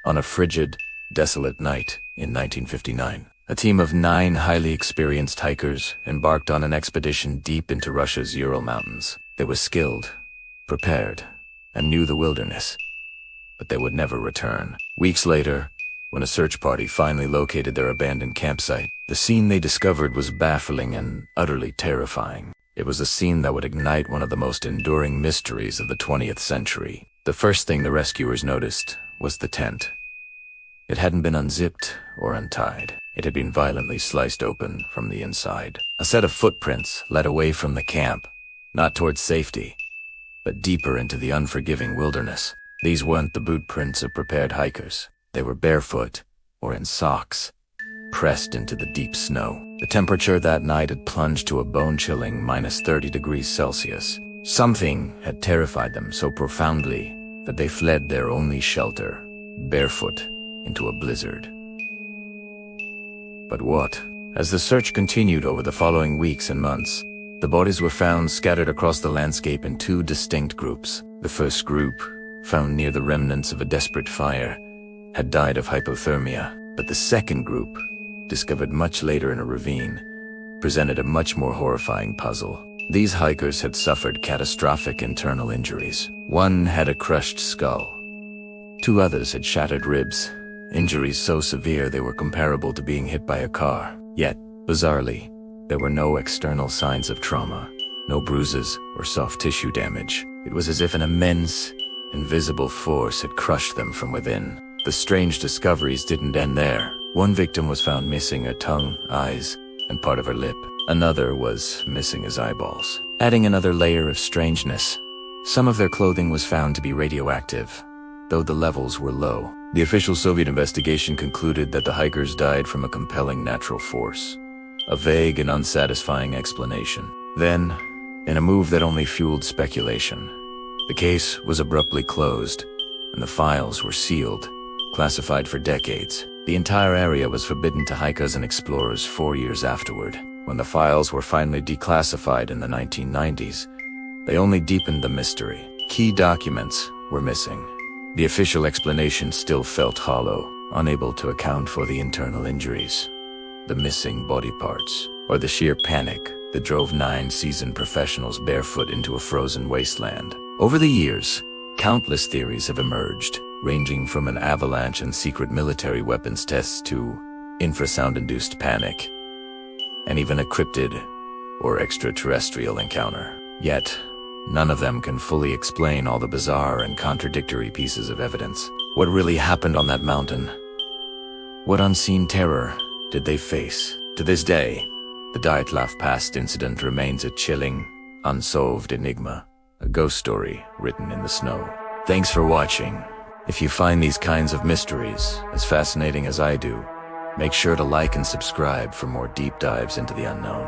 On a frigid, desolate night in 1959, a team of 9 highly experienced hikers embarked on an expedition deep into Russia's Ural Mountains. They were skilled, prepared, and knew the wilderness, but they would never return. Weeks later, when a search party finally located their abandoned campsite, the scene they discovered was baffling and utterly terrifying. It was a scene that would ignite one of the most enduring mysteries of the 20th century. The first thing the rescuers noticed was the tent. It hadn't been unzipped or untied. It had been violently sliced open from the inside. A set of footprints led away from the camp, not towards safety, but deeper into the unforgiving wilderness. These weren't the boot prints of prepared hikers. They were barefoot, or in socks, pressed into the deep snow. The temperature that night had plunged to a bone-chilling -30 degrees Celsius. Something had terrified them so profoundly that they fled their only shelter, barefoot, into a blizzard. But what? As the search continued over the following weeks and months, the bodies were found scattered across the landscape in 2 distinct groups. The first group, found near the remnants of a desperate fire, had died of hypothermia, but the second group, discovered much later in a ravine, presented a much more horrifying puzzle. These hikers had suffered catastrophic internal injuries. One had a crushed skull. 2 others had shattered ribs, injuries so severe they were comparable to being hit by a car. Yet, bizarrely, there were no external signs of trauma, no bruises or soft tissue damage. It was as if an immense, invisible force had crushed them from within. The strange discoveries didn't end there. One victim was found missing her tongue, eyes, and part of her lip. Another was missing his eyeballs. Adding another layer of strangeness, some of their clothing was found to be radioactive, though the levels were low. The official Soviet investigation concluded that the hikers died from a compelling natural force, a vague and unsatisfying explanation. Then, in a move that only fueled speculation, the case was abruptly closed, and the files were sealed, classified for decades. The entire area was forbidden to hikers and explorers 4 years afterward. When the files were finally declassified in the 1990s, they only deepened the mystery. Key documents were missing. The official explanation still felt hollow, unable to account for the internal injuries, the missing body parts, or the sheer panic that drove 9 seasoned professionals barefoot into a frozen wasteland. Over the years, countless theories have emerged, ranging from an avalanche and secret military weapons tests to infrasound-induced panic, and even a cryptid or extraterrestrial encounter. Yet, none of them can fully explain all the bizarre and contradictory pieces of evidence. What really happened on that mountain? What unseen terror did they face? To this day, the Dyatlov Pass incident remains a chilling, unsolved enigma, a ghost story written in the snow. Thanks for watching. If you find these kinds of mysteries as fascinating as I do, make sure to like and subscribe for more deep dives into the unknown.